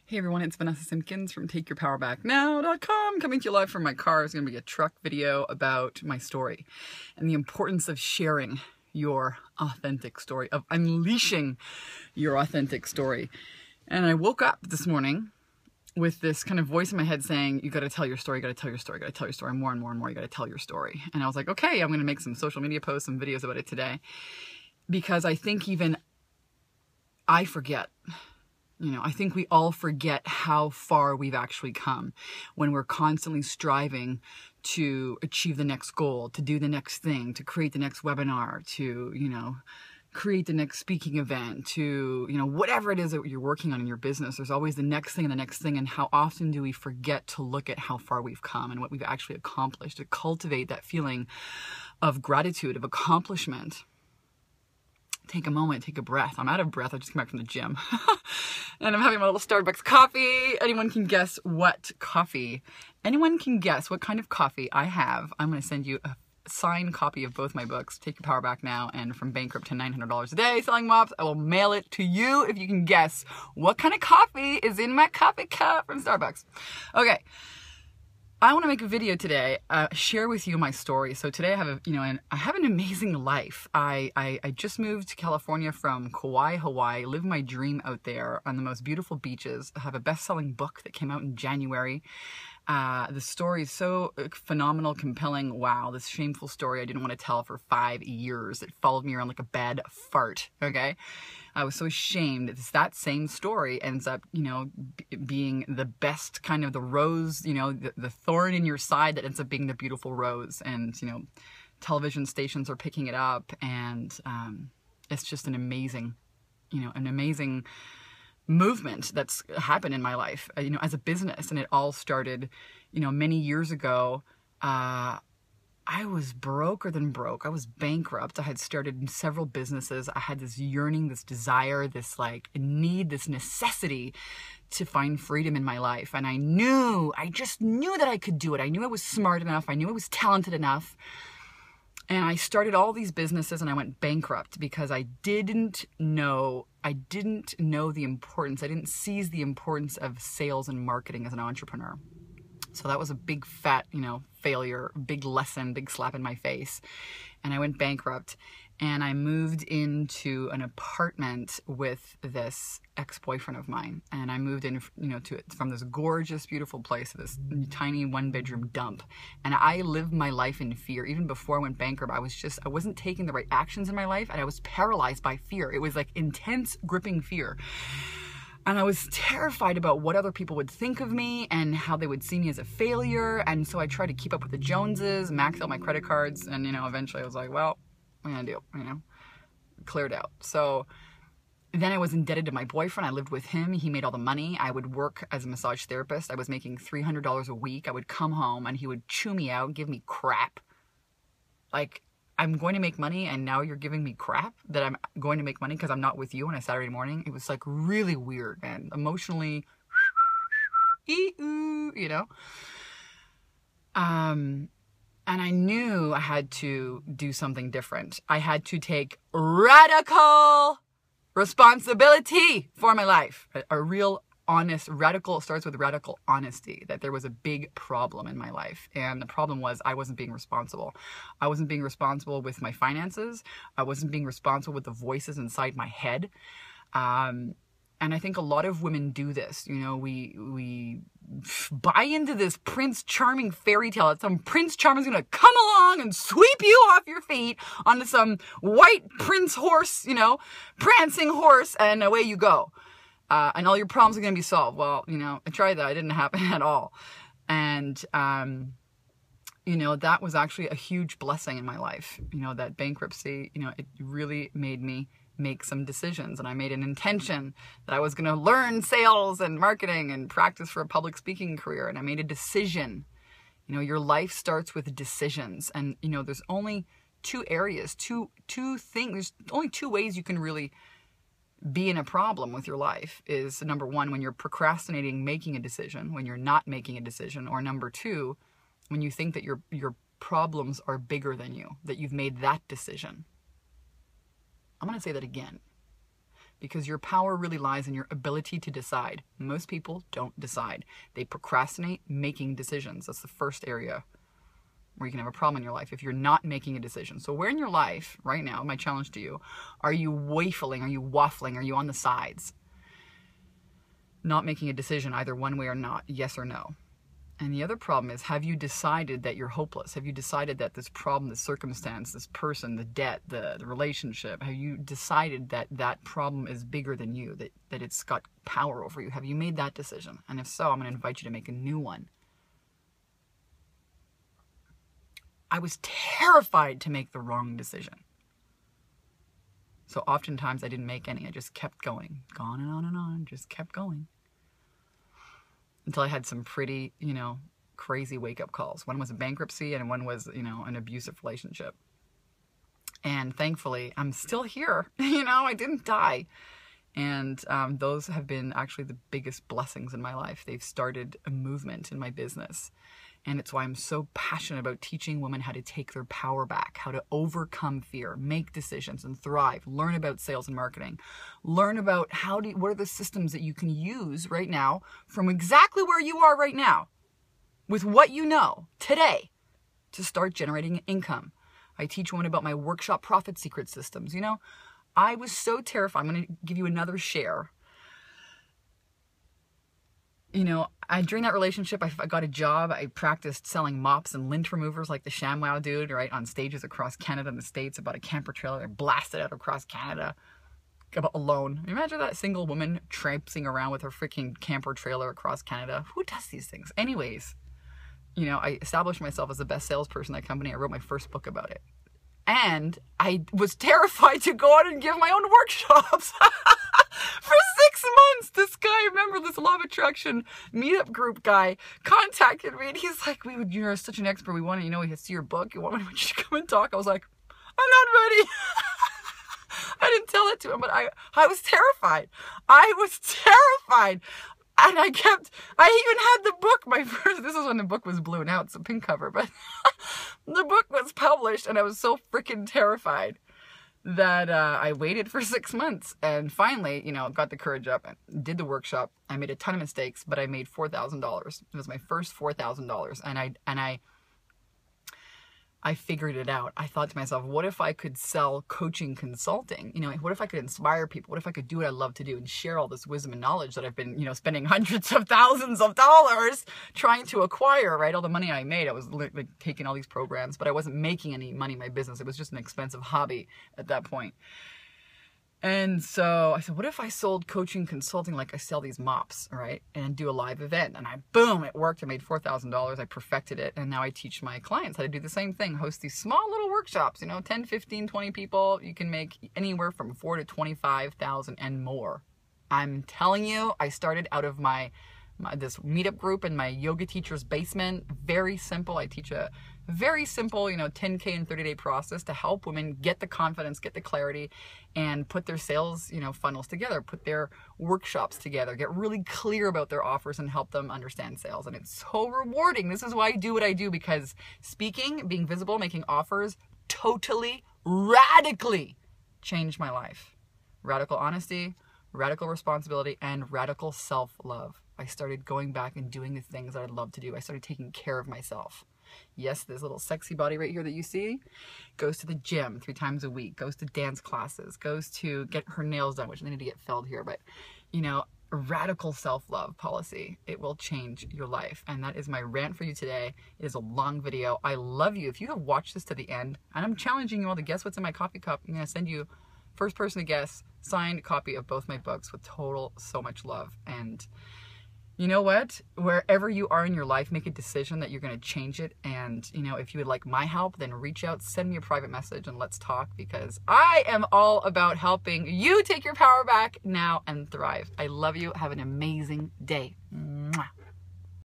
Hey everyone, it's Vanessa Simpkins from TakeYourPowerBackNow.com, coming to you live from my car. It's going to be a truck video about my story and the importance of sharing your authentic story, of unleashing your authentic story. And I woke up this morning with this kind of voice in my head saying, you got to tell your story, you got to tell your story, you got to tell your story more and more and more, you got to tell your story. And I was like, okay, I'm going to make some social media posts, some videos about it today, because I think even I forget. I think we all forget how far we've actually come when we're constantly striving to achieve the next goal, to do the next thing, to create the next webinar, to, create the next speaking event, to, whatever it is that you're working on in your business. There's always the next thing and the next thing. And how often do we forget to look at how far we've come and what we've actually accomplished, to cultivate that feeling of gratitude, of accomplishment. Take a moment, take a breath. I'm out of breath. I just came back from the gym. And I'm having my little Starbucks coffee. Anyone can guess what coffee? Anyone can guess what kind of coffee I have? I'm going to send you a signed copy of both my books, Take Your Power Back Now and From Bankrupt to $900 a Day, Selling Mops. I will mail it to you if you can guess what kind of coffee is in my coffee cup from Starbucks. Okay. I want to make a video today, share with you my story. So today I have I have an amazing life. I just moved to California from Kauai, Hawaii, live my dream out there on the most beautiful beaches. I have a best-selling book that came out in January. The story is so phenomenal, compelling. Wow, this shameful story I didn't want to tell for 5 years. It followed me around like a bad fart, okay? I was so ashamed. It's that same story ends up, being the best kind of the rose, the thorn in your side that ends up being the beautiful rose. And, television stations are picking it up, and it's just an amazing movement that's happened in my life, as a business. And it all started, many years ago. I was broker than broke. I was bankrupt. I had started several businesses. I had this yearning, this desire, this need, this necessity to find freedom in my life. And I just knew that I could do it. I knew I was smart enough. I knew I was talented enough. And I started all these businesses and I went bankrupt because I didn't know the importance. I didn't seize the importance of sales and marketing as an entrepreneur. So that was a big fat, failure, big lesson, big slap in my face. And I went bankrupt, and I moved into an apartment with this ex-boyfriend of mine. And I moved in, from this gorgeous, beautiful place to this tiny one-bedroom dump. And I lived my life in fear. Even before I went bankrupt, I wasn't taking the right actions in my life, and I was paralyzed by fear. It was like intense, gripping fear. And I was terrified about what other people would think of me and how they would see me as a failure. And so I tried to keep up with the Joneses, max out my credit cards. And, eventually I was like, well, what am I going to do? Cleared out. So then I was indebted to my boyfriend. I lived with him. He made all the money. I would work as a massage therapist. I was making $300 a week. I would come home and he would chew me out, give me crap. Like, I'm going to make money and now you're giving me crap that I'm going to make money because I'm not with you on a Saturday morning. It was really weird, man. Emotionally, and I knew I had to do something different. I had to take radical responsibility for my life. A real honest, radical, it starts with radical honesty, that there was a big problem in my life. And the problem was I wasn't being responsible. I wasn't being responsible with my finances. I wasn't being responsible with the voices inside my head. And I think a lot of women do this. We buy into this Prince Charming fairy tale that some Prince Charming's going to come along and sweep you off your feet onto some white prince horse, prancing horse, and away you go. And all your problems are going to be solved. Well, I tried that. It didn't happen at all. And, that was actually a huge blessing in my life. That bankruptcy, it really made me make some decisions. And I made an intention that I was going to learn sales and marketing and practice for a public speaking career. And I made a decision. Your life starts with decisions. And, there's only two areas, two things. There's only two ways you can really be in a problem with your life. Is number one, when you're procrastinating making a decision, when you're not making a decision, or number two, when you think that your problems are bigger than you, that you've made that decision. I'm going to say that again. because your power really lies in your ability to decide. Most people don't decide. They procrastinate making decisions. That's the first area where you can have a problem in your life if you're not making a decision. So where in your life right now, my challenge to you, are you waffling? Are you waffling? Are you on the sides? Not making a decision either one way or not, yes or no. And the other problem is, have you decided that you're hopeless? Have you decided that this problem, this circumstance, this person, the debt, the relationship, have you decided that that problem is bigger than you, that it's got power over you? Have you made that decision? And if so, I'm going to invite you to make a new one. I was terrified to make the wrong decision. So oftentimes I didn't make any. I just kept going, on and on, just kept going. Until I had some pretty, crazy wake-up calls. One was a bankruptcy and one was, an abusive relationship. And thankfully, I'm still here. I didn't die. And those have been actually the biggest blessings in my life. They've started a movement in my business. And it's why I'm so passionate about teaching women how to take their power back, how to overcome fear, make decisions and thrive, learn about sales and marketing, learn about what are the systems that you can use right now from exactly where you are right now with what you know today to start generating income. I teach women about my workshop profit secret systems. I was so terrified. I'm going to give you another share. During that relationship, I got a job. I practiced selling mops and lint removers like the ShamWow dude, right, on stages across Canada and the States. About a camper trailer. I blasted out across Canada alone. Imagine that single woman traipsing around with her freaking camper trailer across Canada. Who does these things? Anyways, I established myself as the best salesperson in that company. I wrote my first book about it. And I was terrified to go out and give my own workshops. For 6 months, this guy, remember this law of attraction meetup group guy, contacted me and he's like, you're such an expert. We want to, we see your book. We want you to come and talk. I was like, I'm not ready. I didn't tell it to him, but I was terrified. I was terrified. And I even had the book, this is when the book was blue, now it's a pink cover, but the book was published and I was so freaking terrified that I waited for 6 months and finally, got the courage up and did the workshop. I made a ton of mistakes, but I made $4,000. It was my first $4,000 and I figured it out. I thought to myself, what if I could sell coaching consulting? What if I could inspire people? What if I could do what I love to do and share all this wisdom and knowledge that I've been, spending hundreds of thousands of dollars trying to acquire, right? All the money I made, I was like taking all these programs, but I wasn't making any money in my business. It was just an expensive hobby at that point. And so I said, what if I sold coaching consulting like I sell these mops, right? And do a live event. And boom, it worked. I made $4,000. I perfected it. And now I teach my clients how to do the same thing. Host these small little workshops, 10, 15, 20 people. You can make anywhere from $4,000 to $25,000 and more. I'm telling you, I started out of this meetup group in my yoga teacher's basement. Very simple. I teach a very simple, 10K and 30-day process to help women get the confidence, get the clarity, and put their sales, funnels together, put their workshops together, get really clear about their offers and help them understand sales. And it's so rewarding. This is why I do what I do, because speaking, being visible, making offers totally, radically changed my life. Radical honesty, radical responsibility, and radical self-love. I started going back and doing the things that I'd love to do. I started taking care of myself. Yes, this little sexy body right here that you see goes to the gym 3 times a week, goes to dance classes, goes to get her nails done, which I need to get filled here. But, a radical self-love policy, it will change your life. And that is my rant for you today. It is a long video. I love you. If you have watched this to the end, and I'm challenging you all to guess what's in my coffee cup, I'm going to send you, first person to guess, signed copy of both my books with so much love. And you know what? Wherever you are in your life, make a decision that you're going to change it. And, if you would like my help, then reach out, send me a private message, and let's talk, because I am all about helping you take your power back now and thrive. I love you. Have an amazing day.